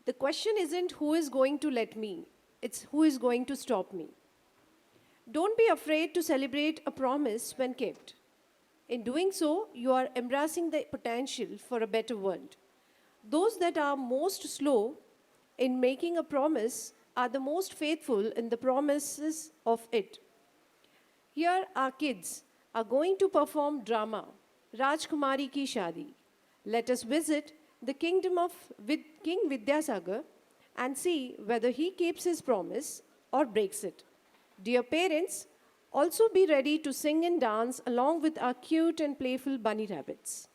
The question isn't who is going to let me, it's who is going to stop me. Don't be afraid to celebrate a promise when kept. In doing so, you are embracing the potential for a better world. Those that are most slow in making a promise are the most faithful in the promises of it. Here, our kids are going to perform drama, Rajkumari Ki Shadi. Let us visit the kingdom of King Vidyasagar and see whether he keeps his promise or breaks it. Dear parents, also be ready to sing and dance along with our cute and playful bunny rabbits.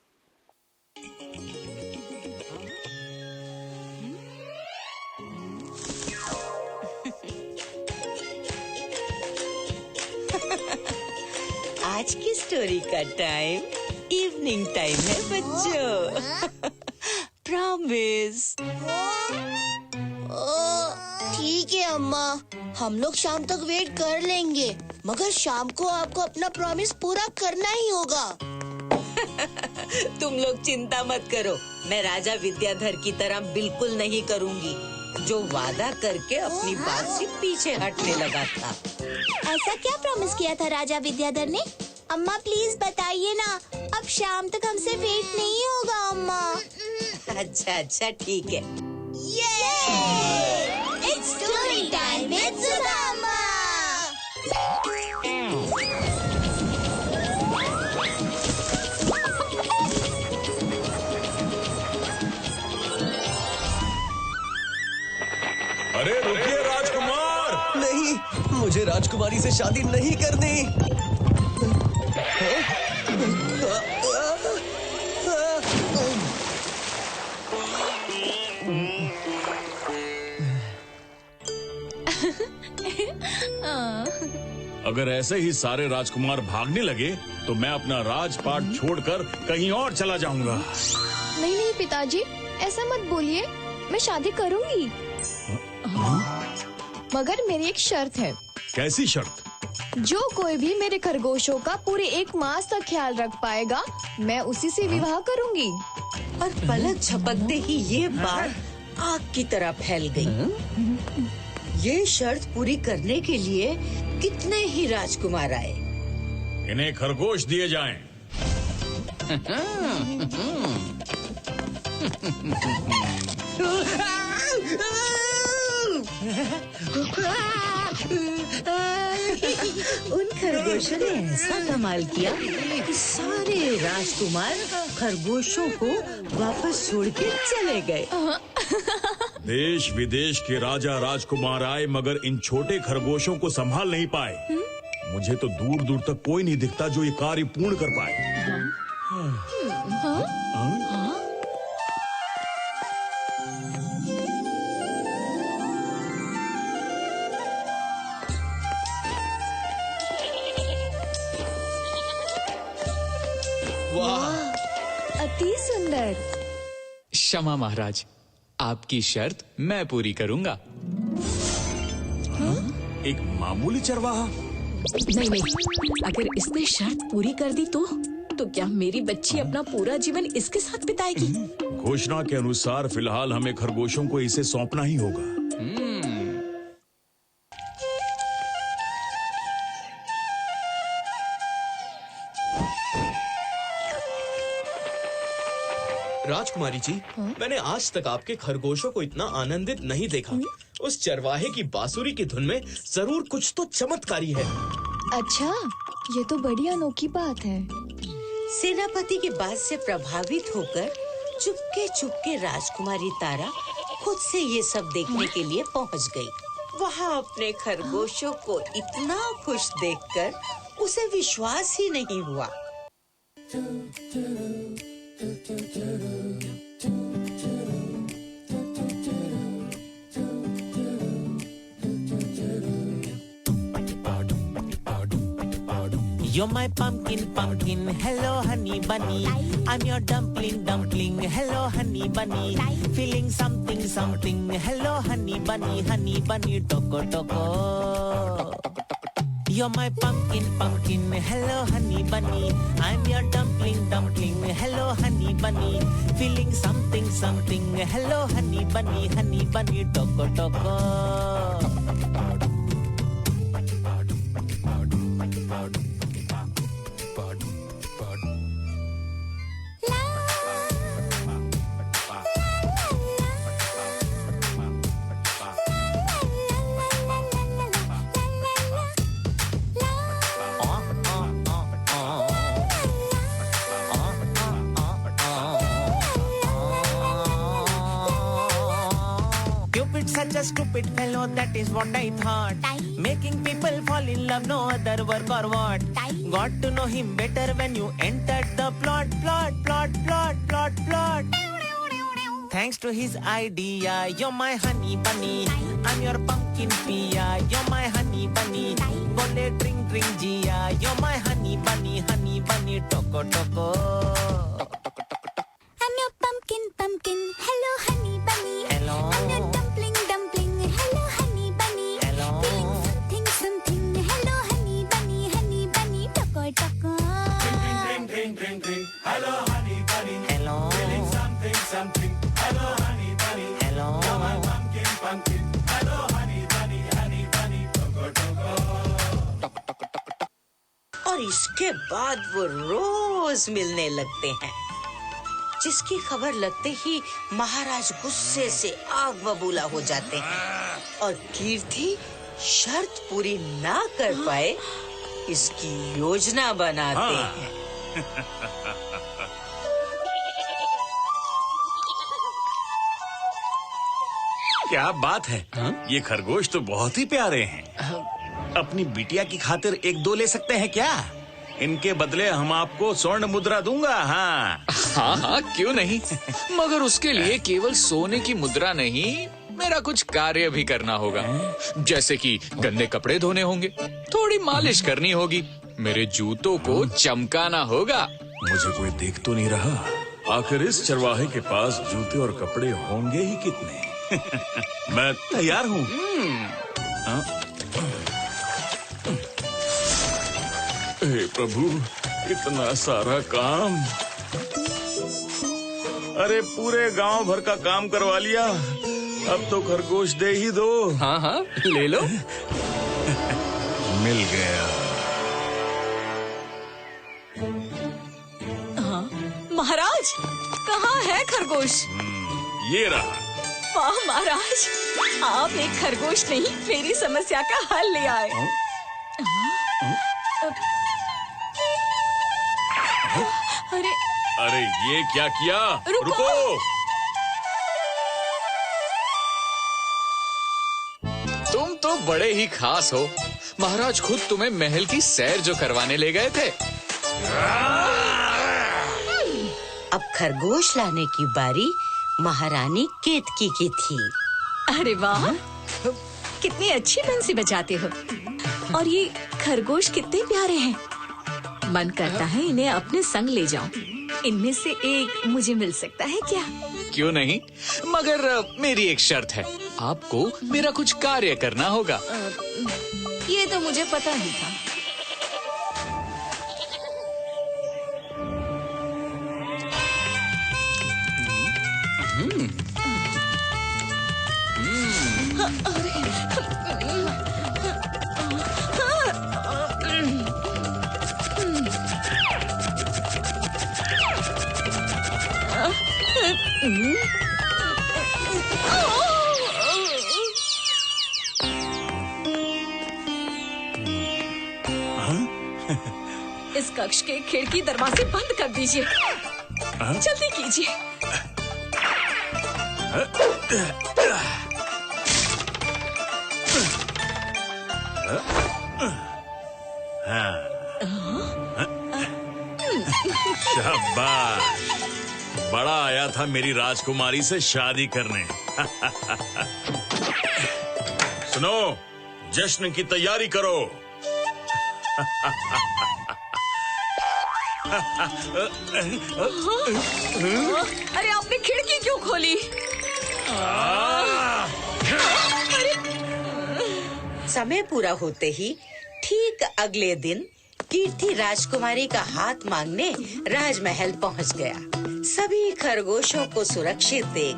आज की story का time evening time है बच्चों। Promise. ठीक है अम्मा, हम लोग शाम तक वेट कर लेंगे, मगर शाम को आपको अपना प्रॉमिस पूरा करना ही होगा। तुम लोग चिंता मत करो, मैं राजा विद्याधर की तरह बिल्कुल नहीं करूंगी, जो वादा करके अपनी बात से पीछे हटने लगा था। ऐसा क्या प्रॉमिस किया था राजा विद्याधर ने? अम्मा प्लीज बताइए ना, अब शाम तक हमसे वेट नहीं होगा अम्मा। अच्छा ठीक है। It's story time with Sudha अम्मा। अरे रुकिए राजकुमार! नहीं, मुझे राजकुमारी से शादी नहीं करनी। अगर ऐसे ही सारे राजकुमार भागने लगे तो मैं अपना राजपाट छोड़कर कहीं और चला जाऊंगा। नहीं पिताजी, ऐसा मत बोलिए, मैं शादी करूंगी। मगर मेरी एक शर्त है। कैसी शर्त? जो कोई भी मेरे खरगोशों का पूरे 1 मास तक ख्याल रख पाएगा, मैं उसी से विवाह करूंगी। और पलक झपकते ही ये बात आग की तरह फैल गई। ये शर्त पूरी करने के लिए कितने ही राजकुमार आए। इन्हें खरगोश दिए जाएं। उन खरगोशों ने ऐसा कमाल किया कि सारे राजकुमार खरगोशों को वापस छोड़ के चले गए। देश विदेश के राजा राजकुमार आए, मगर इन छोटे खरगोशों को संभाल नहीं पाए। मुझे तो दूर दूर तक कोई नहीं दिखता जो ये कार्य पूर्ण कर पाए। अति सुंदर। क्षमा महाराज, आपकी शर्त मैं पूरी करूंगा। एक मामूली चरवाहा? नहीं, अगर इसने शर्त पूरी कर दी तो क्या मेरी बच्ची अपना पूरा जीवन इसके साथ बिताएगी? घोषणा के अनुसार फिलहाल हमें खरगोशों को इसे सौंपना ही होगा। राजकुमारी जी, मैंने आज तक आपके खरगोशों को इतना आनंदित नहीं देखा। उस चरवाहे की बांसुरी की धुन में जरूर कुछ तो चमत्कारी है। अच्छा, ये तो बड़ी अनोखी बात है। सेनापति की बात से प्रभावित होकर चुपके राजकुमारी तारा खुद से ये सब देखने के लिए पहुंच गई। वहाँ अपने खरगोशों को इतना खुश देखकर उसे विश्वास ही नहीं हुआ। You're my pumpkin, hello honey bunny. I'm your dumpling, hello honey bunny. Feeling something, hello honey bunny, toco. You're my pumpkin, pumpkin. Hello, honey bunny. I'm your dumpling, dumpling. Hello, honey bunny. Feeling something, something. Hello, honey bunny, toco, toco. Cupid, such a stupid fellow, that is what I thought. Making people fall in love, no other work or what. Got to know him better when you entered the plot. Thanks to his idea, you're my honey bunny. I'm your pumpkin pia, you're my honey bunny. Bole drink, drink jia, you're my honey bunny, toco, toco. I'm your pumpkin, pumpkin. Hello, honey bunny. Hello. I'm your dumpling, dumpling. Hello, honey bunny. Hello. Feeling something, something. Hello, honey bunny. Toco, toco. Hello. Hello. और इसके बाद वो रोज मिलने लगते हैं, जिसकी खबर लगते ही महाराज गुस्से से आग बबूला हो जाते हैं और कीर्ति शर्त पूरी ना कर पाए इसकी योजना बनाते हैं। क्या बात है? ये खरगोश तो बहुत ही प्यारे हैं। अपनी बिटिया की खातिर एक दो ले सकते हैं क्या? इनके बदले हम आपको स्वर्ण मुद्रा दूंगा। हाँ हाँ, क्यों नहीं। मगर उसके लिए केवल सोने की मुद्रा नहीं, मेरा कुछ कार्य भी करना होगा। जैसे कि गंदे कपड़े धोने होंगे, थोड़ी मालिश करनी होगी, मेरे जूतों को चमकाना होगा। मुझे कोई देख तो नहीं रहा। आखिर इस चरवाहे के पास जूते और कपड़े होंगे ही कितने। मैं तैयार हूँ। हे प्रभु, इतना सारा काम। अरे पूरे गांव भर का काम करवा लिया, अब तो खरगोश दे ही दो। हाँ हाँ, ले लो। मिल गया। महाराज, कहाँ है खरगोश? ये रहा। वाह महाराज, आप एक खरगोश नहीं, मेरी समस्या का हल ले आए। अरे अरे ये क्या किया? रुको। तुम तो बड़े ही खास हो। महाराज खुद तुम्हें महल की सैर जो करवाने ले गए थे। अब खरगोश लाने की बारी महारानी केतकी की थी। अरे वाह, कितनी अच्छी बंसी बजाते हो। और ये खरगोश कितने प्यारे हैं। मन करता है इन्हें अपने संग ले जाऊं। इनमें से एक मुझे मिल सकता है क्या? क्यों नहीं, मगर मेरी एक शर्त है। आपको मेरा कुछ कार्य करना होगा। ये तो मुझे पता ही था। इस कक्ष के खिड़की दरवाजे बंद कर दीजिए। जल्दी कीजिए। शाबाश, बड़ा आया था मेरी राजकुमारी से शादी करने। सुनो, जश्न की तैयारी करो। अरे आपने खिड़की क्यों खोली? समय पूरा होते ही ठीक अगले दिन कीर्ति राजकुमारी का हाथ मांगने राजमहल पहुंच गया। सभी खरगोशों को सुरक्षित देख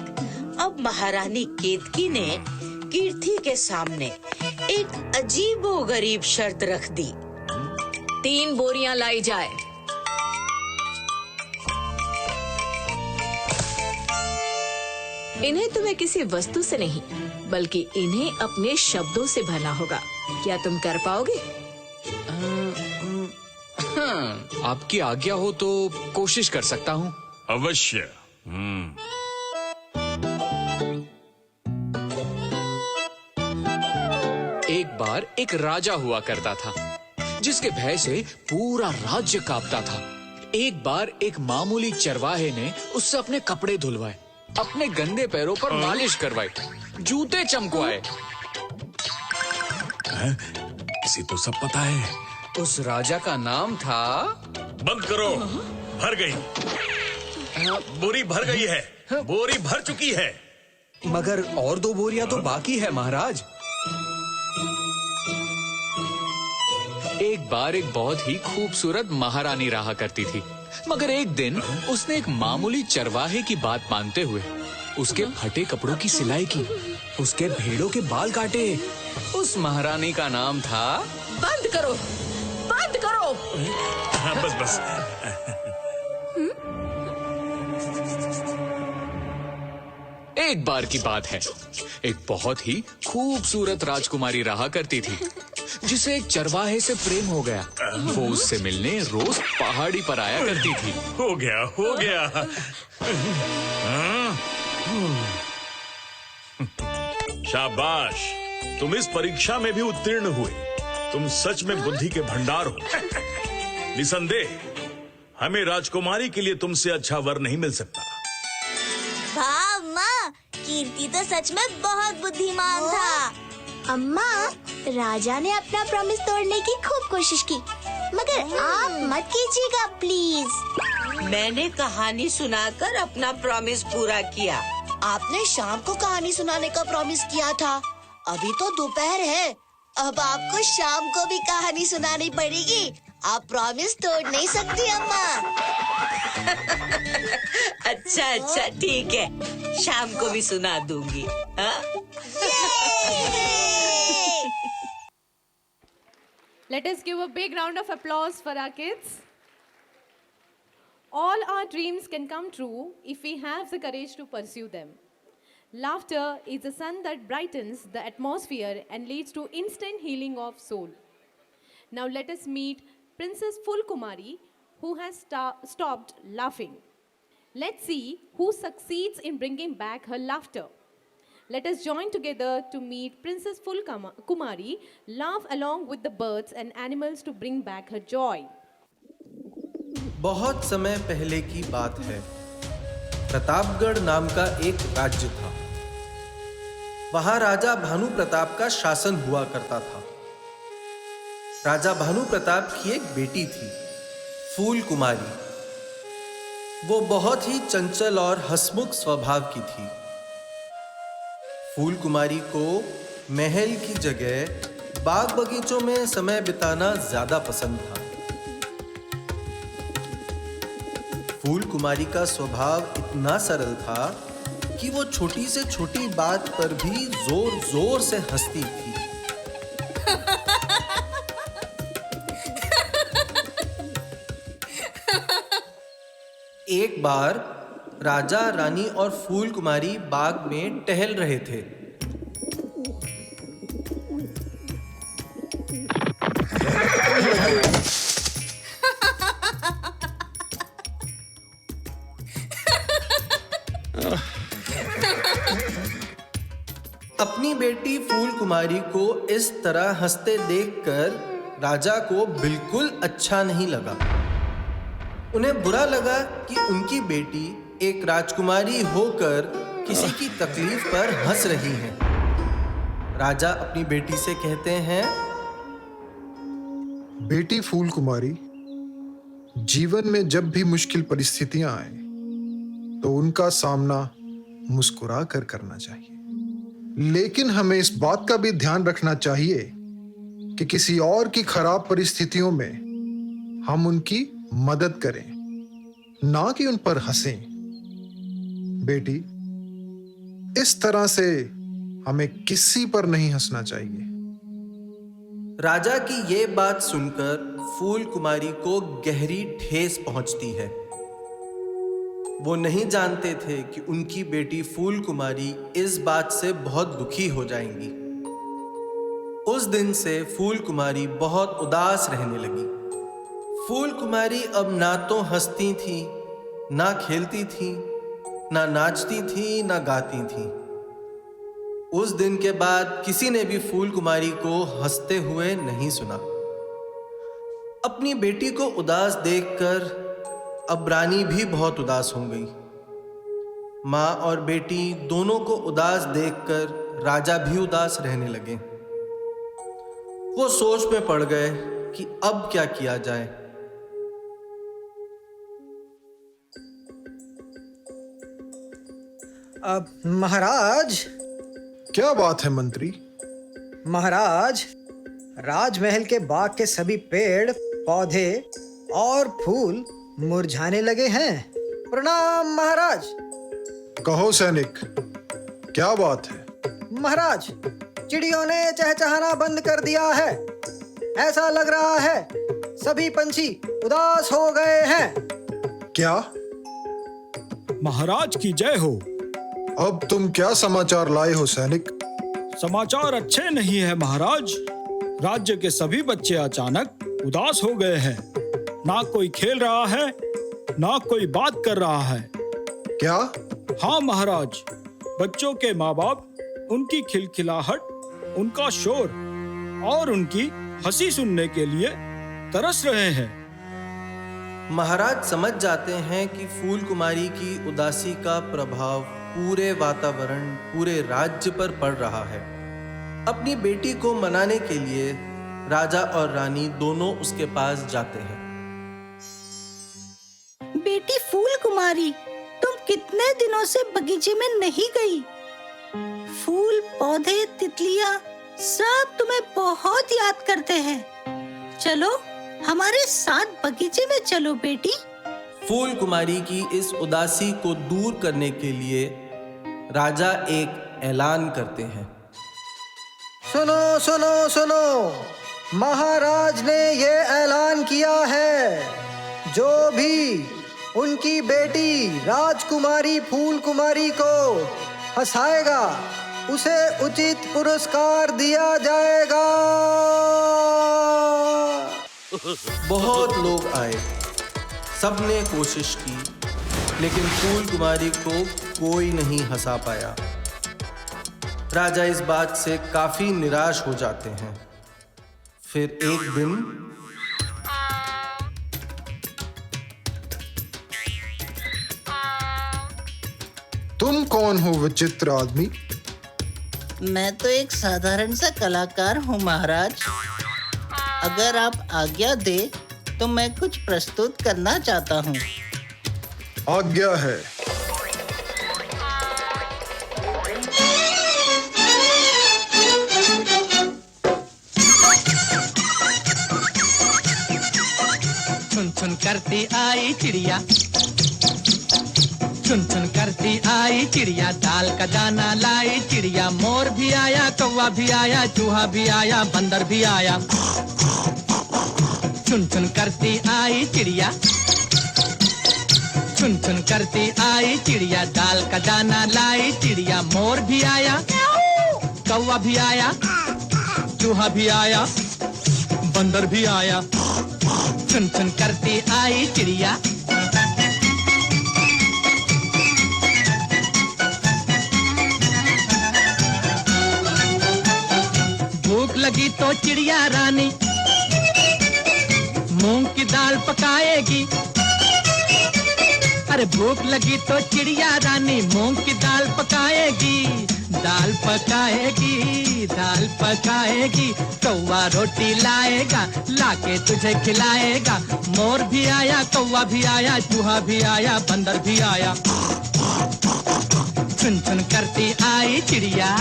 अब महारानी केतकी ने कीर्ति के सामने एक अजीबोगरीब शर्त रख दी। 3 बोरियां लाई जाए। इन्हें तुम्हें किसी वस्तु से नहीं बल्कि इन्हें अपने शब्दों से भरना होगा। क्या तुम कर पाओगे? हाँ, आपकी आज्ञा हो तो कोशिश कर सकता हूँ। अवश्य। एक बार एक राजा हुआ करता था जिसके भय से पूरा राज्य कांपता था। एक बार एक मामूली चरवाहे ने उससे अपने कपड़े धुलवाए, अपने गंदे पैरों पर मालिश करवाई, जूते चमकवाए। इसे तो सब पता है। उस राजा का नाम था। बंद करो। भर गई। बोरी भर गई है। बोरी भर चुकी है। मगर और 2 बोरियां तो बाकी है महाराज। एक बार एक बहुत ही खूबसूरत महारानी रहा करती थी, मगर एक दिन उसने एक मामूली चरवाहे की बात मानते हुए उसके फटे कपड़ों की सिलाई की, उसके भेड़ों के बाल काटे। उस महारानी का नाम था। बंद करो, बंद करो। बस बस। एक बार की बात है, एक बहुत ही खूबसूरत राजकुमारी रहा करती थी जिसे एक चरवाहे से प्रेम हो गया। वो उससे मिलने रोज पहाड़ी पर आया करती थी। हो गया, हो गया। शाबाश, तुम इस परीक्षा में भी उत्तीर्ण हुए। तुम सच में बुद्धि के भंडार हो। निसंदेह हमें राजकुमारी के लिए तुमसे अच्छा वर नहीं मिल सकता। वाह अम्मा, कीर्ति तो सच में बहुत बुद्धिमान था। अम्मा, राजा ने अपना प्रॉमिस तोड़ने की खूब कोशिश की, मगर आप मत कीजिएगा प्लीज। मैंने कहानी सुनाकर अपना प्रॉमिस पूरा किया। आपने शाम को कहानी सुनाने का प्रॉमिस किया था। अभी तो दोपहर है, अब आपको शाम को भी कहानी सुनानी पड़ेगी। आप प्रॉमिस तोड़ नहीं सकती अम्मा। अच्छा अच्छा, ठीक है, शाम को भी सुना दूंगी। हाँ? Let us give a big round of applause for our kids. All our dreams can come true if we have the courage to pursue them. Laughter is the sun that brightens the atmosphere and leads to instant healing of soul. Now let us meet Princess Fulkumari, who has stopped laughing. Let's see who succeeds in bringing back her laughter. Let us join together to meet Princess Fulkumari, laugh along with the birds and animals to bring back her joy. बहुत समय पहले की बात है। प्रतापगढ़ नाम का एक राज्य था। वहां राजा भानु प्रताप का शासन हुआ करता था। राजा भानु प्रताप की एक बेटी थी, फूल कुमारी। वो बहुत ही चंचल और हंसमुख स्वभाव की थी। फूल कुमारी को महल की जगह बाग बगीचों में समय बिताना ज्यादा पसंद था। फूल कुमारी का स्वभाव इतना सरल था कि वो छोटी से छोटी बात पर भी जोर जोर से हंसती थी। एक बार राजा, रानी और फूल कुमारी बाग में टहल रहे थे। अपनी बेटी फूल कुमारी को इस तरह हंसते देखकर राजा को बिल्कुल अच्छा नहीं लगा। उन्हें बुरा लगा कि उनकी बेटी एक राजकुमारी होकर किसी की तकलीफ पर हंस रही है। राजा अपनी बेटी से कहते हैं, बेटी फूल कुमारी, जीवन में जब भी मुश्किल परिस्थितियां आए तो उनका सामना मुस्कुरा कर करना चाहिए, लेकिन हमें इस बात का भी ध्यान रखना चाहिए कि किसी और की खराब परिस्थितियों में हम उनकी मदद करें, ना कि उन पर हंसें। बेटी, इस तरह से हमें किसी पर नहीं हंसना चाहिए। राजा की ये बात सुनकर फूल कुमारी को गहरी ठेस पहुंचती है। वो नहीं जानते थे कि उनकी बेटी फूल कुमारी इस बात से बहुत दुखी हो जाएंगी। उस दिन से फूल कुमारी बहुत उदास रहने लगी। फूल कुमारी अब ना तो हंसती थी, ना खेलती थी, ना नाचती थी, ना गाती थी। उस दिन के बाद किसी ने भी फूल कुमारी को हंसते हुए नहीं सुना। अपनी बेटी को उदास देखकर अब रानी भी बहुत उदास हो गई। माँ और बेटी दोनों को उदास देखकर राजा भी उदास रहने लगे। वो सोच में पड़ गए कि अब क्या किया जाए। अब महाराज। क्या बात है मंत्री? महाराज, राजमहल के बाग के सभी पेड़ पौधे और फूल मुरझाने लगे हैं। प्रणाम महाराज। कहो सैनिक, क्या बात है? महाराज, चिड़ियों ने चहचहाना बंद कर दिया है। ऐसा लग रहा है सभी पंछी उदास हो गए हैं। क्या? महाराज की जय हो। अब तुम क्या समाचार लाए हो सैनिक? समाचार अच्छे नहीं है महाराज। राज्य के सभी बच्चे अचानक उदास हो गए हैं। ना कोई खेल रहा है, ना कोई बात कर रहा है। क्या? हाँ महाराज, बच्चों के माँ बाप उनकी खिलखिलाहट, उनका शोर और उनकी हंसी सुनने के लिए तरस रहे हैं। महाराज समझ जाते हैं कि फूल कुमारी की उदासी का प्रभाव पूरे वातावरण, पूरे राज्य पर पड़ रहा है। अपनी बेटी को मनाने के लिए राजा और रानी दोनों उसके पास जाते हैं। बेटी फूल कुमारी, तुम कितने दिनों से बगीचे में नहीं गई। फूल, पौधे, तितलियां सब तुम्हें बहुत याद करते हैं। चलो हमारे साथ बगीचे में चलो बेटी। फूल कुमारी की इस उदासी को दूर करने के लिए राजा एक ऐलान करते हैं। सुनो सुनो सुनो, महाराज ने ये ऐलान किया है, जो भी उनकी बेटी राजकुमारी फूल कुमारी को हंसाएगा उसे उचित पुरस्कार दिया जाएगा। बहुत लोग आए, सबने कोशिश की, लेकिन फूल कुमारी को कोई नहीं हंसा पाया। राजा इस बात से काफी निराश हो जाते हैं। फिर एक दिन तुम कौन हो विचित्र आदमी? मैं तो एक साधारण सा कलाकार हूँ महाराज। अगर आप आज्ञा दे तो मैं कुछ प्रस्तुत करना चाहता हूँ। आज्ञा है। चुन चुन करती आई चिड़िया, चुन चुन करती आई चिड़िया, दाल का दाना लाई चिड़िया। मोर भी आया, कौवा भी आया, चूहा भी आया, बंदर भी आया। चुन चुन करती आई चिड़िया, चुन चुन करती आई चिड़िया, दाल का दाना लाई चिड़िया। मोर भी आया, कौवा भी आया, चूहा भी आया, बंदर भी आया। चुन चुन करती आई चिड़िया। भूख लगी तो चिड़िया रानी मूंग की दाल पकाएगी। अरे भूख लगी तो चिड़िया रानी मूंग की दाल पकाएगी। दाल पकाएगी, दाल पकाएगी। कौवा रोटी लाएगा, लाके तुझे खिलाएगा। मोर भी आया, कौवा भी आया, चूहा भी आया, बंदर भी आया। चुन चुन करती आई चिड़िया।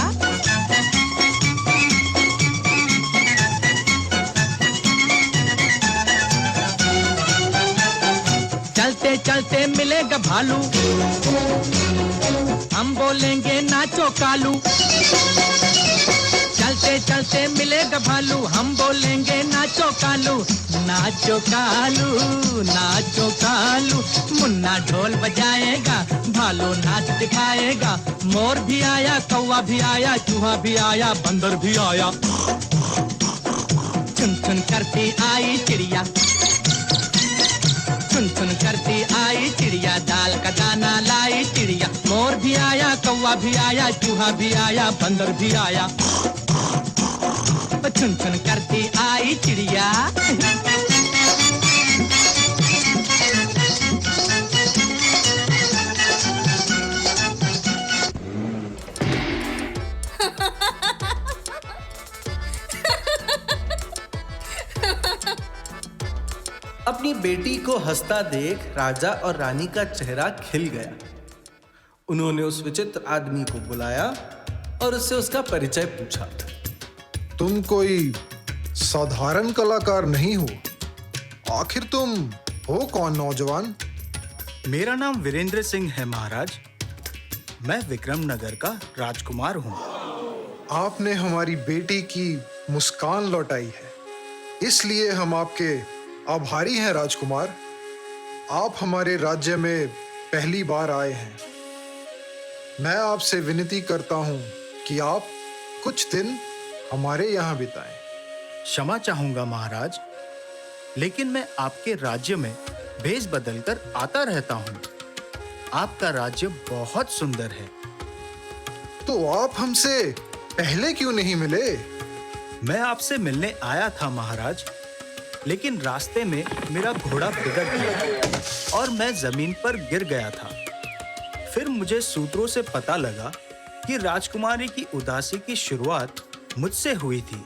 भालू, हम बोलेंगे नाचो कालू। चलते चलते मिलेगा भालू, हम बोलेंगे नाचो कालू। नाचो कालू, नाचो कालू। मुन्ना ढोल बजाएगा, भालू नाच दिखाएगा। मोर भी आया, कौवा भी आया, चूहा भी आया, बंदर भी आया। चुन चुन करती आई चिड़िया, चुन चुन करती आई चिड़िया, दाल का दाना लाई चिड़िया। मोर भी आया, कौवा भी आया, चूहा भी आया, बंदर भी आया। चुन चुन करती आई चिड़िया। अपनी बेटी को हंसता देख राजा और रानी का चेहरा खिल गया। उन्होंने उस विचित्र आदमी को बुलाया और उससे उसका परिचय पूछा। तुम कोई साधारण कलाकार नहीं हो, आखिर तुम हो कौन नौजवान? मेरा नाम वीरेंद्र सिंह है महाराज। मैं विक्रम नगर का राजकुमार हूँ। आपने हमारी बेटी की मुस्कान लौटाई है, इसलिए हम आपके आभारी हैं राजकुमार। आप हमारे राज्य में पहली बार आए हैं। मैं आपसे विनती करता हूँ कि आप कुछ दिन हमारे यहाँ बिताएं। क्षमा चाहूंगा महाराज, लेकिन मैं आपके राज्य में भेष बदलकर आता रहता हूँ। आपका राज्य बहुत सुंदर है। तो आप हमसे पहले क्यों नहीं मिले? मैं आपसे मिलने आया था महाराज, लेकिन रास्ते में मेरा घोड़ा बिगड़ गया और मैं जमीन पर गिर गया था। फिर मुझे सूत्रों से पता लगा कि राजकुमारी की उदासी की शुरुआत मुझसे हुई थी।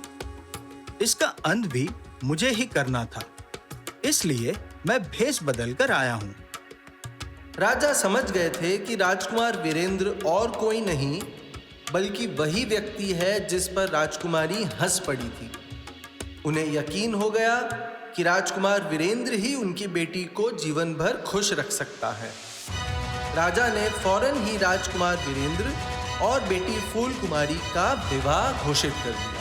इसका अंत भी मुझे ही करना था, इसलिए मैं भेष बदलकर आया हूँ। राजा समझ गए थे कि राजकुमार वीरेंद्र और कोई नहीं बल्कि वही व्यक्ति है जिस पर राजकुमारी हंस पड़ी थी। उन्हें यकीन हो गया कि राजकुमार वीरेंद्र ही उनकी बेटी को जीवन भर खुश रख सकता है। राजा ने फौरन ही राजकुमार वीरेंद्र और बेटी फूल कुमारी का विवाह घोषित कर दिया।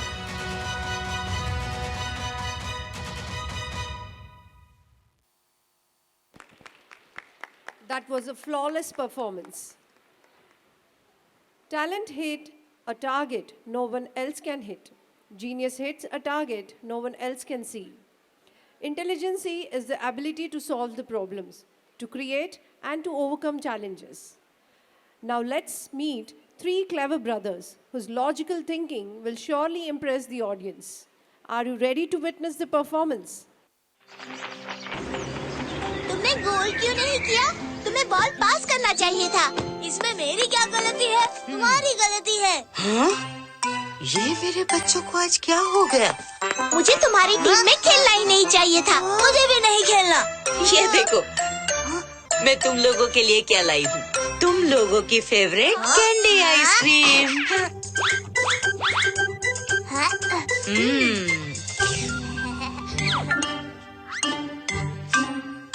That was a flawless performance. Talent hit a target no one else can hit. Genius hits a target no one else can see. Intelligence is the ability to solve the problems, to create and to overcome challenges. Now let's meet three clever brothers whose logical thinking will surely impress the audience. Are you ready to witness the performance? तुमने गोल क्यों नहीं किया? तुम्हें ball pass करना चाहिए था। इसमें मेरी क्या गलती है? तुम्हारी गलती है। हाँ? ये मेरे बच्चों को आज क्या हो गया? मुझे तुम्हारी टीम में खेलना ही नहीं चाहिए था। मुझे भी नहीं खेलना। ये देखो, मैं तुम लोगों के लिए क्या लाई हूँ। तुम लोगों की फेवरेट कैंडी आइसक्रीम।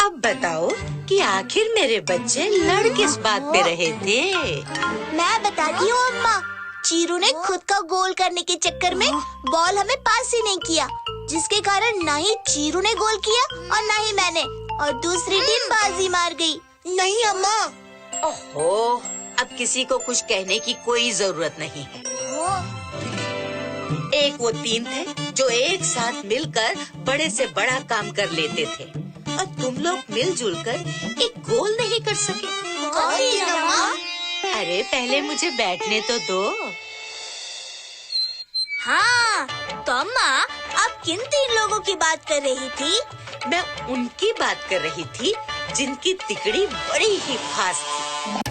अब बताओ कि आखिर मेरे बच्चे लड़ किस बात पे रहे थे? मैं बताती हूँ अम्मा। चीरू ने खुद का गोल करने के चक्कर में बॉल हमें पास ही नहीं किया, जिसके कारण ना ही चीरू ने गोल किया और ना ही मैंने, और दूसरी टीम बाजी मार गई। नहीं अम्मा। ओहो, अब किसी को कुछ कहने की कोई जरूरत नहीं है। एक वो तीन थे जो एक साथ मिलकर बड़े से बड़ा काम कर लेते थे, और तुम लोग मिलजुल कर एक गोल नहीं कर सके। अरे पहले मुझे बैठने तो दो। हाँ, तो अम्मा आप किन तीन लोगों की बात कर रही थी? मैं उनकी बात कर रही थी जिनकी तिकड़ी बड़ी ही खास थी।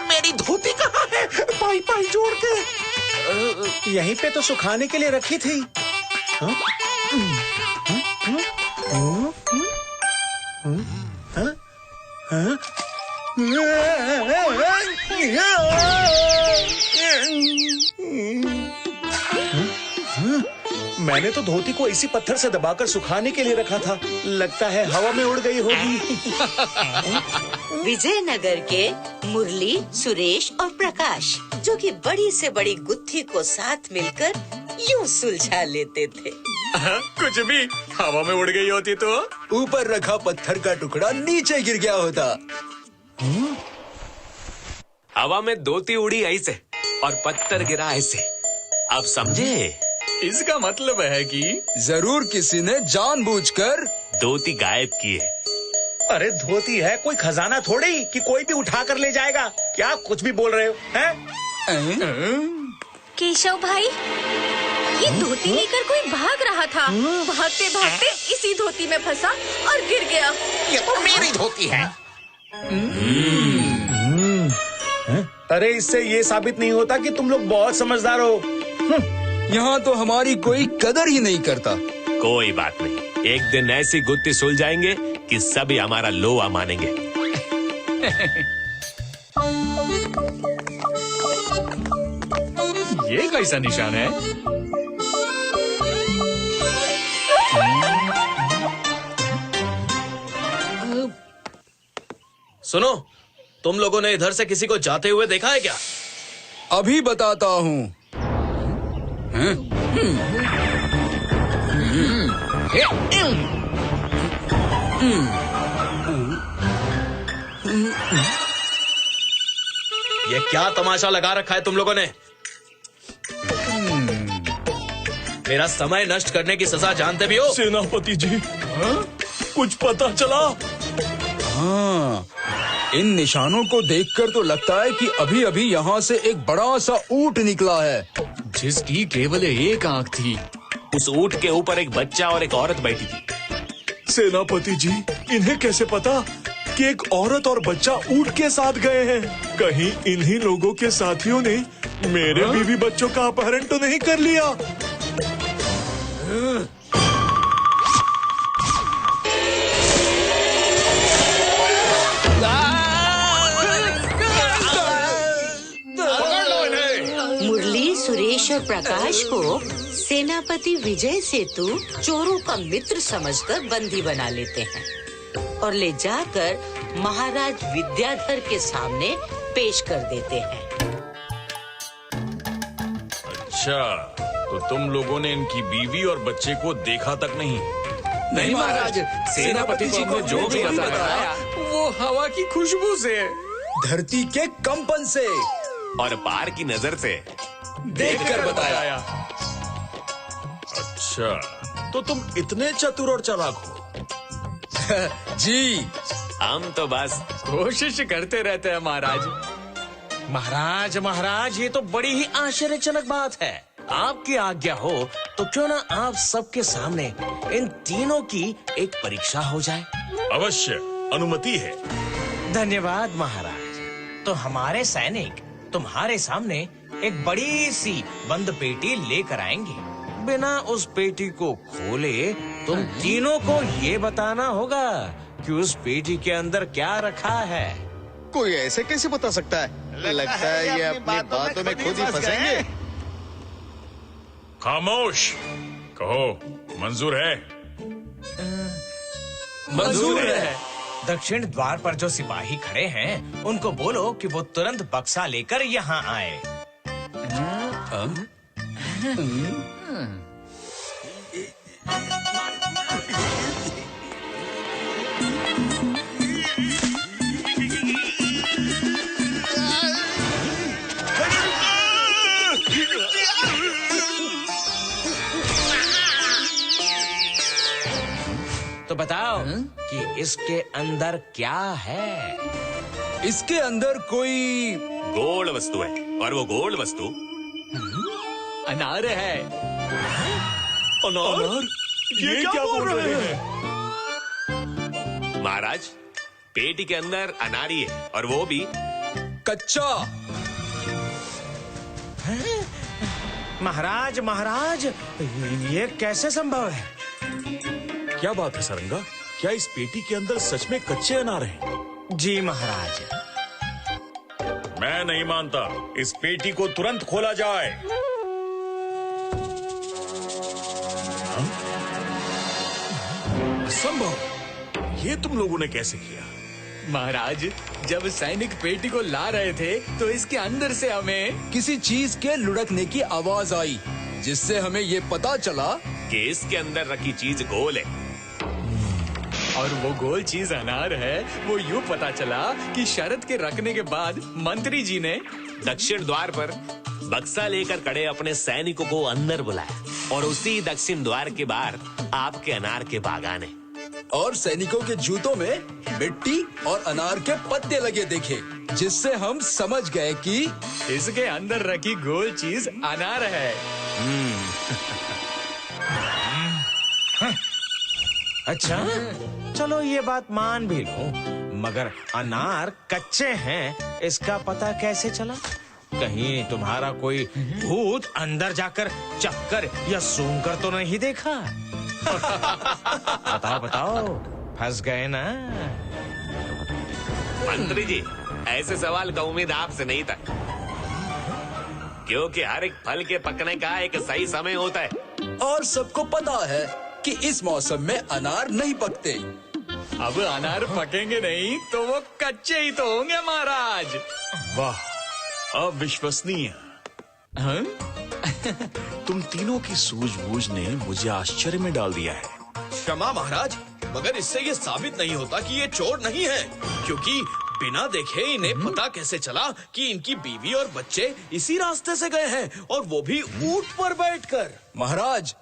मेरी धोती कहाँ है? पाई पाई जोड़ के यहीं पे तो सुखाने के लिए रखी थी। हाँ? मैंने तो धोती को इसी पत्थर से दबाकर सुखाने के लिए रखा था। लगता है हवा में उड़ गई होगी। विजयनगर के मुरली, सुरेश और प्रकाश, जो कि बड़ी से बड़ी गुत्थी को साथ मिलकर यूं सुलझा लेते थे। कुछ भी हवा में उड़ गई होती तो ऊपर रखा पत्थर का टुकड़ा नीचे गिर गया होता। हवा में धोती उड़ी ऐसे और पत्थर गिरा ऐसे। अब समझे? इसका मतलब है कि जरूर किसी ने जानबूझकर धोती गायब की है। अरे धोती है कोई खजाना थोड़ी कि कोई भी उठा कर ले जाएगा। क्या कुछ भी बोल रहे हो हैं? केशव भाई, ये धोती लेकर कोई भाग रहा था। भागते भागते इसी धोती में फंसा और गिर गया। ये तो मेरी धोती है। अरे इससे ये साबित नहीं होता कि तुम लोग बहुत समझदार हो। यहाँ तो हमारी कोई कदर ही नहीं करता। कोई बात नहीं, एक दिन ऐसी गुत्ती सुलझाएंगे कि सभी हमारा लोहा मानेंगे। ये कैसा निशान है? सुनो, तुम लोगों ने इधर से किसी को जाते हुए देखा है क्या? अभी बताता हूँ। ये क्या तमाशा लगा रखा है तुम लोगों ने? मेरा समय नष्ट करने की सजा जानते भी हो? सेनापति जी, कुछ पता चला? हाँ, इन निशानों को देखकर तो लगता है कि अभी अभी यहाँ से एक बड़ा सा ऊंट निकला है, जिसकी केवल एक आंख थी। उस ऊंट के ऊपर एक बच्चा और एक औरत बैठी थी। सेनापति जी, इन्हें कैसे पता कि एक औरत और बच्चा ऊंट के साथ गए हैं? कहीं इन्हीं लोगों के साथियों ने मेरे बीवी बच्चों का अपहरण तो नहीं कर लिया? मुरली, सुरेश और प्रकाश को सेनापति विजय सेतु चोरों का मित्र समझकर बंदी बना लेते हैं और ले जाकर महाराज विद्याधर के सामने पेश कर देते हैं। अच्छा, तो तुम लोगों ने इनकी बीवी और बच्चे को देखा तक नहीं? नहीं महाराज, सेनापति जी को जो भी बताया वो हवा की खुशबू से, धरती के कंपन से और पार की नजर से देखकर बताया। अच्छा, तो तुम इतने चतुर और चालाक हो? जी, हम तो बस कोशिश करते रहते हैं महाराज। महाराज, ये तो बड़ी ही आश्चर्यजनक बात है। आपकी आज्ञा हो तो क्यों ना आप सबके सामने इन तीनों की एक परीक्षा हो जाए? अवश्य, अनुमति है। धन्यवाद महाराज। तो हमारे सैनिक तुम्हारे सामने एक बड़ी सी बंद पेटी लेकर आएंगे। बिना उस पेटी को खोले तुम तीनों को ये बताना होगा कि उस पेटी के अंदर क्या रखा है। कोई ऐसे कैसे बता सकता है? लगता है ये अपनी बातों में खुद ही फंसेंगे। खामोश, कहो मंजूर है? मंजूर है। दक्षिण द्वार पर जो सिपाही खड़े हैं उनको बोलो कि वो तुरंत बक्सा लेकर यहाँ आए। तो बताओ कि इसके अंदर क्या है? इसके अंदर कोई गोल्ड वस्तु है, और वो गोल्ड वस्तु अनार है। अनार? ये क्या बोल रहे हैं? महाराज, पेटी के अंदर अनारी है और वो भी कच्चा। महाराज, ये कैसे संभव है? क्या बात है सरंगा? क्या इस पेटी के अंदर सच में कच्चे अनार हैं? जी महाराज। मैं नहीं मानता। इस पेटी को तुरंत खोला जाए। ये तुम लोगों ने कैसे किया? महाराज, जब सैनिक पेटी को ला रहे थे तो इसके अंदर से हमें किसी चीज के लुढ़कने की आवाज आई, जिससे हमें ये पता चला कि इसके अंदर रखी चीज गोल है, और वो गोल चीज अनार है। वो यूँ पता चला कि शरत के रखने के बाद मंत्री जी ने दक्षिण द्वार पर बक्सा लेकर खड़े अपने सैनिकों को अंदर बुलाया और उसी दक्षिण द्वार के बाहर आपके अनार के बागान है। और सैनिकों के जूतों में मिट्टी और अनार के पत्ते लगे देखे, जिससे हम समझ गए कि इसके अंदर रखी गोल चीज अनार है। अच्छा, चलो ये बात मान भी लो, मगर अनार कच्चे हैं, इसका पता कैसे चला? कहीं तुम्हारा कोई भूत अंदर जाकर चक्कर या सूंघकर तो नहीं देखा? बताओ बताओ, फंस गए ना? मंत्री जी, ऐसे सवाल का उम्मीद आपसे नहीं था, क्योंकि हर एक फल के पकने का एक सही समय होता है। और सबको पता है कि इस मौसम में अनार नहीं पकते। अब अनार पकेंगे नहीं तो वो कच्चे ही तो होंगे महाराज। वाह, अविश्वसनीय। हाँ? तुम तीनों की सूझबूझ ने मुझे आश्चर्य में डाल दिया है। क्षमा महाराज, मगर इससे ये साबित नहीं होता कि ये चोर नहीं है, क्योंकि बिना देखे इन्हें पता कैसे चला कि इनकी बीवी और बच्चे इसी रास्ते से गए हैं, और वो भी ऊंट पर बैठकर। महाराज,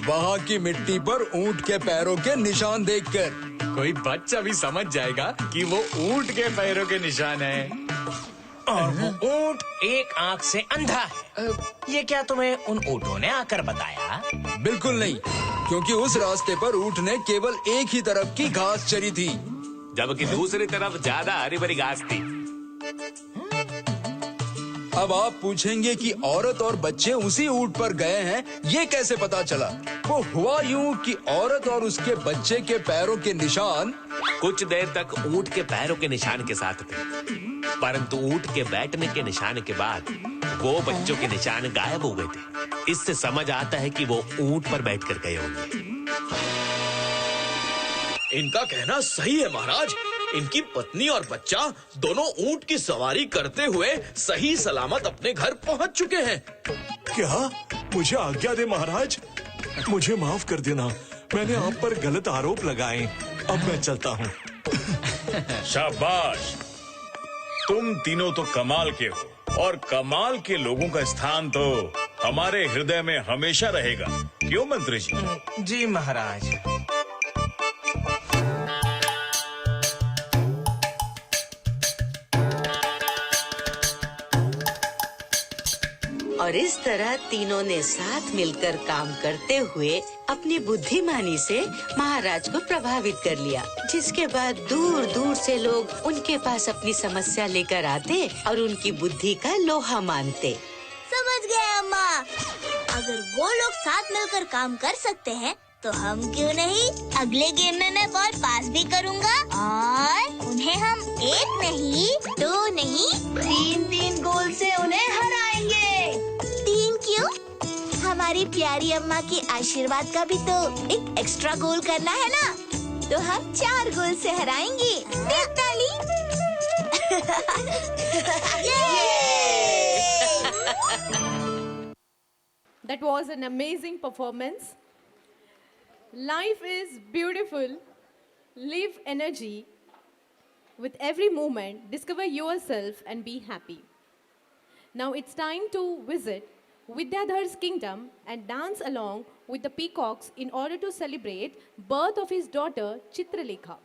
वहाँ की मिट्टी पर ऊंट के पैरों के निशान देखकर कोई बच्चा भी समझ जाएगा कि वो ऊंट के पैरों के निशान हैं। और वो ऊंट एक आंख से अंधा है। ये क्या तुम्हें उन ऊँटों ने आकर बताया? बिल्कुल नहीं, क्योंकि उस रास्ते पर ऊंट ने केवल एक ही तरफ की घास चरी थी, जबकि दूसरी तरफ ज्यादा हरी भरी घास थी। अब आप पूछेंगे कि औरत और बच्चे उसी ऊंट पर गए हैं, ये कैसे पता चला? वो हुआ यूं कि औरत और उसके बच्चे के पैरों के निशान कुछ देर तक ऊंट के पैरों के निशान के साथ थे, परंतु ऊंट के बैठने के निशान के बाद वो बच्चों के निशान गायब हो गए थे। इससे समझ आता है कि वो ऊंट पर बैठकर गए होंगे। इनका कहना सही है महाराज, इनकी पत्नी और बच्चा दोनों ऊंट की सवारी करते हुए सही सलामत अपने घर पहुंच चुके हैं। क्या? मुझे आज्ञा दे महाराज, मुझे माफ कर देना, मैंने आप पर गलत आरोप लगाए। अब मैं चलता हूँ। शाबाश, तुम तीनों तो कमाल के हो, और कमाल के लोगों का स्थान तो हमारे हृदय में हमेशा रहेगा। क्यों मंत्री जी? जी महाराज। और इस तरह तीनों ने साथ मिलकर काम करते हुए अपनी बुद्धिमानी से महाराज को प्रभावित कर लिया, जिसके बाद दूर दूर से लोग उनके पास अपनी समस्या लेकर आते और उनकी बुद्धि का लोहा मानते। समझ गए अम्मा, अगर वो लोग साथ मिलकर काम कर सकते हैं तो हम क्यों नहीं? अगले गेम में मैं बॉल पास भी करूँगा और उन्हें हम 1 नहीं 2 नहीं 3 गोल से उन्हें हराएंगे। 3 क्यों? हमारी प्यारी अम्मा की आशीर्वाद का भी तो एक एक्स्ट्रा गोल करना है ना, तो हम 4 गोल से हराएंगे। देख ताली। That was an amazing performance. Life is beautiful. Live energy. With every moment, discover yourself and be happy. Now it's time to visit Vidyadhar's kingdom and dance along with the peacocks in order to celebrate birth of his daughter Chitralekha.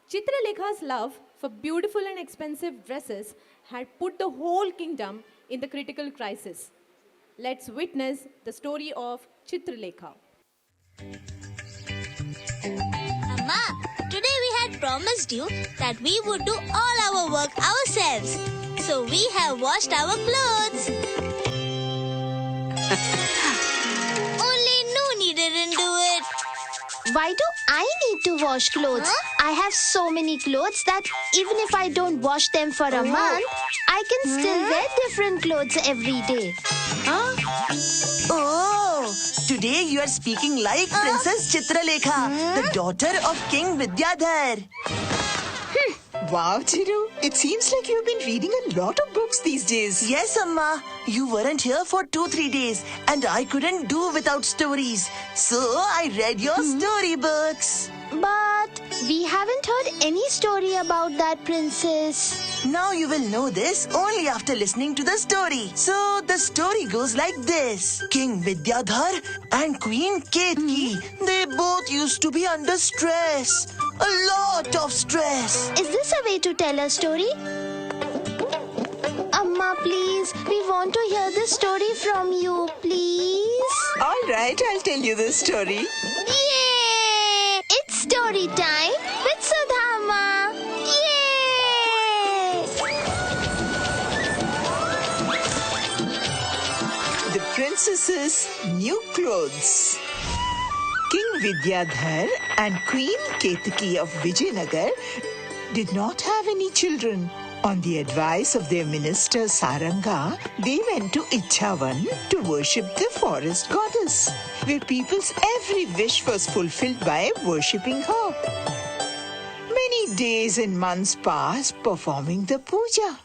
Chitralekha's love for beautiful and expensive dresses had put the whole kingdom in the critical crisis. Let's witness the story of Chitralekha. Amma, today we had promised you that we would do all our work ourselves. So we have washed our clothes. Only Nooni didn't do it. Why do I need to wash clothes? Huh? I have so many clothes that even if I don't wash them for a month, I can still wear different clothes every day. Huh? Oh, Wow! Today you are speaking like Princess Chitralekha, the daughter of King Vidyadhar. Wow, Chiru. It seems like you've been reading a lot of books these days. Yes, Amma. You weren't here for 2-3 days, and I couldn't do without stories. So I read your storybooks. But we haven't heard any story about that princess. Now you will know this only after listening to the story. So the story goes like this. King Vidyadhar and Queen Ketki, they both used to be under stress. A lot of stress. Is this a way to tell a story? Amma, please. We want to hear the story from you, please. All right, I'll tell you the story. Yay! It's story time with Sudhama. Yay! The princess's new clothes. King Vidyadhar and Queen Ketki of Vijayanagar did not have any children. On the advice of their minister Saranga, they went to Ichhavan to worship the forest goddess, where people's every wish was fulfilled by worshipping her. Many days and months passed performing the puja.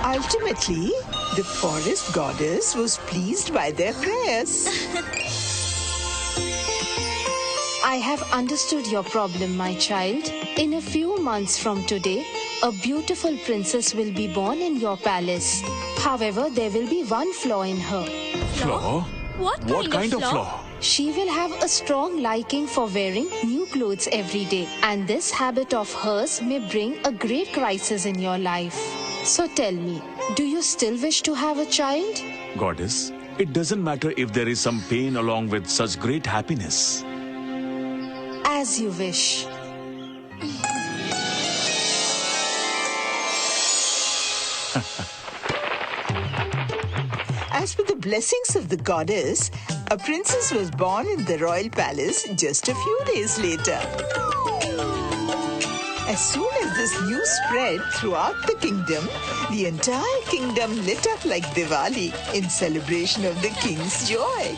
Ultimately, the forest goddess was pleased by their prayers. I have understood your problem, my child. In a few months from today, a beautiful princess will be born in your palace. However, there will be one flaw in her. Flaw? What kind of flaw? She will have a strong liking for wearing new clothes every day. And this habit of hers may bring a great crisis in your life. So tell me, do you still wish to have a child? Goddess, it doesn't matter if there is some pain along with such great happiness. As you wish. As with the blessings of the goddess, a princess was born in the royal palace just a few days later. As soon as this news spread throughout the kingdom, the entire kingdom lit up like Diwali in celebration of the king's joy.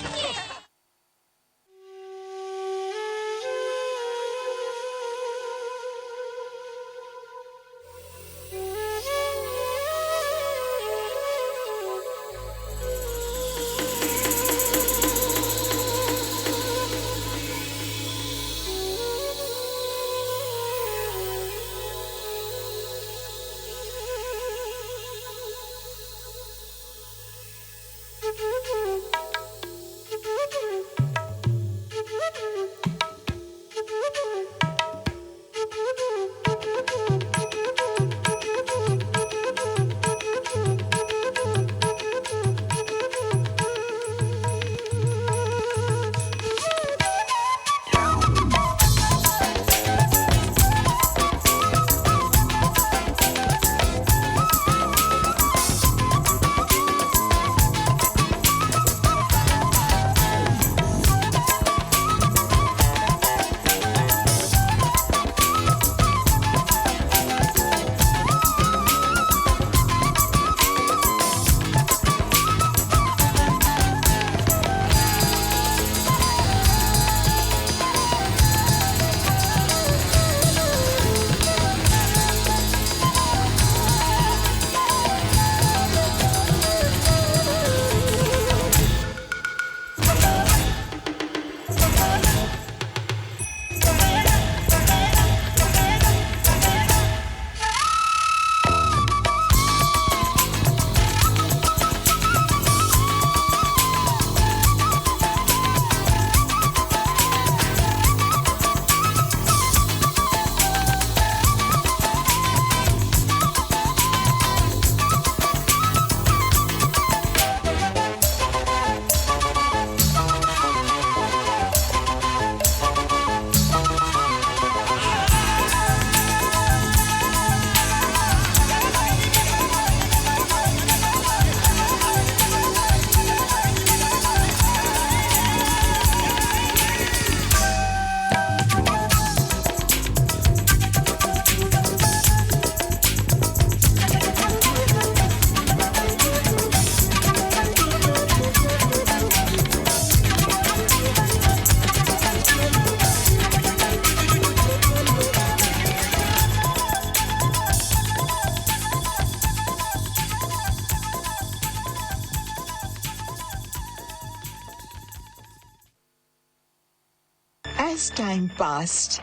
As time passed,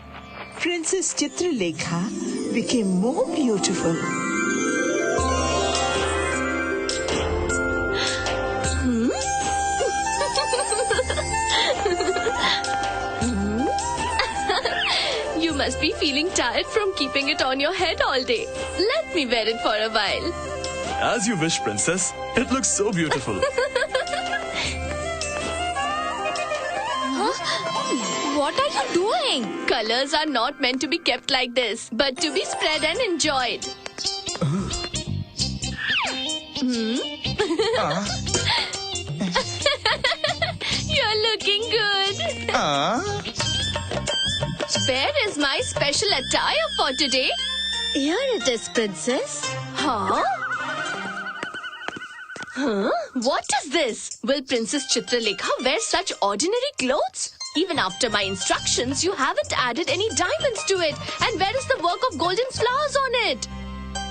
Princess Chitralekha became more beautiful. You must be feeling tired from keeping it on your head all day. Let me wear it for a while. As you wish, princess. It looks so beautiful. What are you doing? Colors are not meant to be kept like this, but to be spread and enjoyed. You're looking good. Where is my special attire for today? Here it is, princess. Huh? Huh? What is this? Will Princess Chitralekha wear such ordinary clothes? Even after my instructions, you haven't added any diamonds to it. And where is the work of golden flowers on it?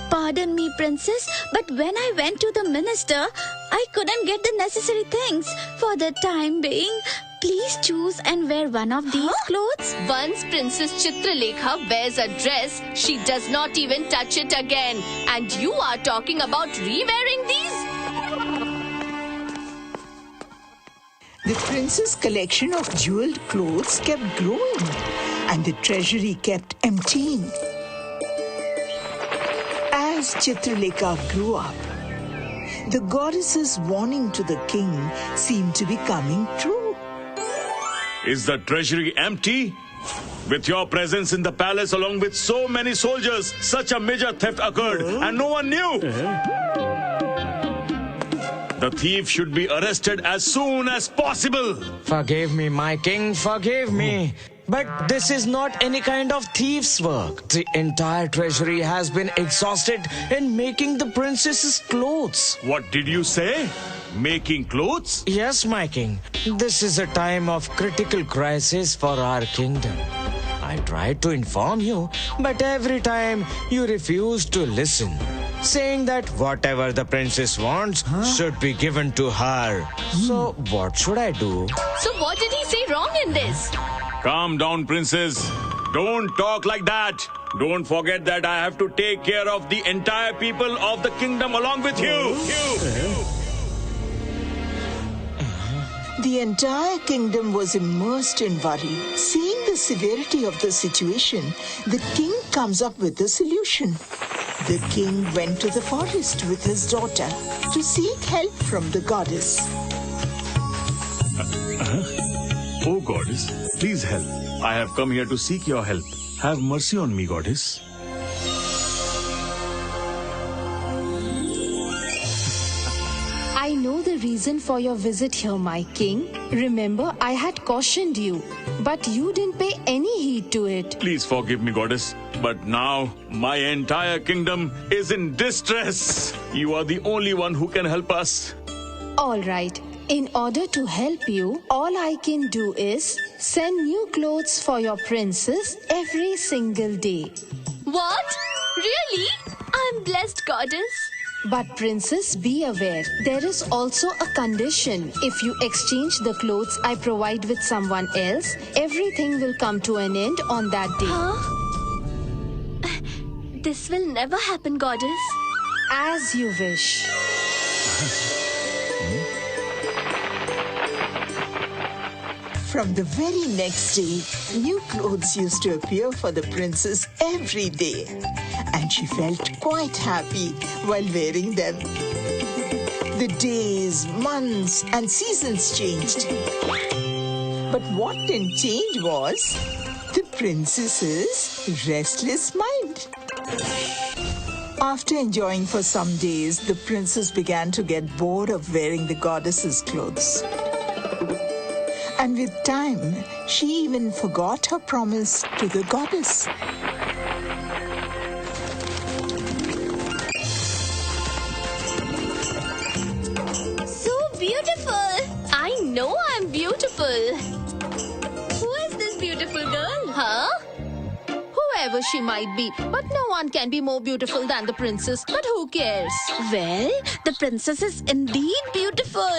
Pardon me, princess, but when I went to the minister, I couldn't get the necessary things. For the time being, please choose and wear one of these clothes. Once Princess Chitralekha wears a dress, she does not even touch it again. And you are talking about re-wearing these? The prince's collection of jeweled clothes kept growing, and the treasury kept emptying. As Chitralekha grew up, the goddess's warning to the king seemed to be coming true. Is the treasury empty? With your presence in the palace along with so many soldiers, such a major theft occurred and no one knew. The thief should be arrested as soon as possible. Forgive me, my king, forgive me. But this is not any kind of thief's work. The entire treasury has been exhausted in making the princess's clothes. What did you say? Making clothes? Yes, my king. This is a time of critical crisis for our kingdom. I tried to inform you, but every time you refused to listen, saying that whatever the princess wants should be given to her. So what should I do? So what did he say wrong in this? Calm down, princess. Don't talk like that. Don't forget that I have to take care of the entire people of the kingdom along with you. The entire kingdom was immersed in worry. Seeing the severity of the situation, the king comes up with a solution. The king went to the forest with his daughter to seek help from the goddess. Oh, goddess, please help. I have come here to seek your help. Have mercy on me, goddess. I know the reason for your visit here, my king. Remember, I had cautioned you, but you didn't pay any heed to it. Please forgive me, goddess. But now, my entire kingdom is in distress. You are the only one who can help us. All right. In order to help you, all I can do is send new clothes for your princess every single day. What? Really? I'm blessed, goddess. But princess, be aware, there is also a condition. If you exchange the clothes I provide with someone else, everything will come to an end on that day. Huh? This will never happen, goddess. As you wish. From the very next day, new clothes used to appear for the princess every day, and she felt quite happy while wearing them. The days, months, and seasons changed. But what didn't change was the princess's restless mind. After enjoying for some days, the princess began to get bored of wearing the goddess's clothes. And with time, she even forgot her promise to the goddess. So beautiful. I know I'm beautiful. Who is this beautiful girl? Huh? whoever she might be. But no one can be more beautiful than the princess. But who cares? Well, the princess is indeed beautiful.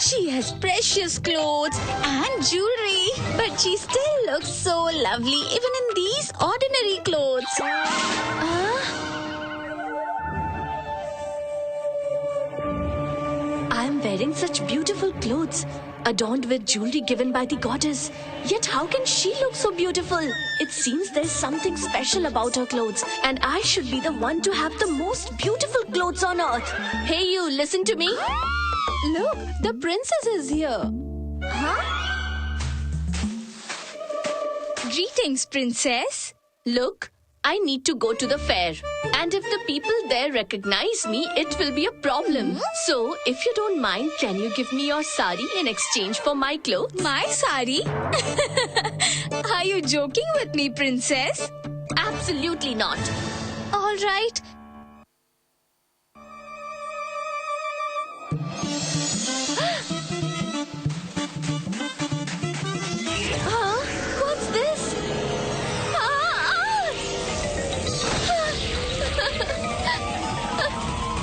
She has precious clothes and jewelry, but she still looks so lovely even in these ordinary clothes. I'm wearing such beautiful clothes, adorned with jewelry given by the goddess. Yet how can she look so beautiful? It seems there's something special about her clothes, and I should be the one to have the most beautiful clothes on earth. Hey you, listen to me. Look, the princess is here. Huh? Greetings, princess. Look, I need to go to the fair. And if the people there recognize me, it will be a problem. So, if you don't mind, can you give me your sari in exchange for my clothes? My sari? Are you joking with me, princess? Absolutely not. All right. Huh? What's this?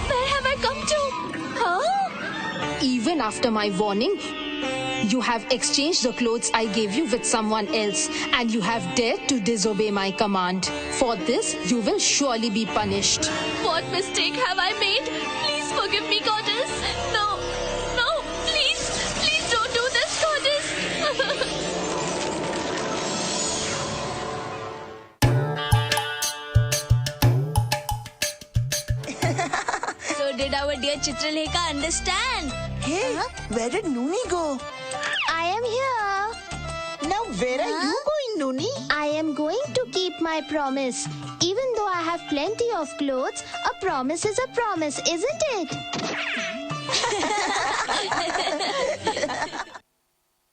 Where have I come to? Huh? Even after my warning, you have exchanged the clothes I gave you with someone else, and you have dared to disobey my command. For this, you will surely be punished. What mistake have I made? Please forgive me, goddess. No, no, please, please don't do this, goddess. So did our dear Chitralekha understand? Hey, where did Noonie go? I am here. Now, where are you going, Noonie? I am going to keep my promise. Even though I have plenty of clothes, a promise is a promise, isn't it?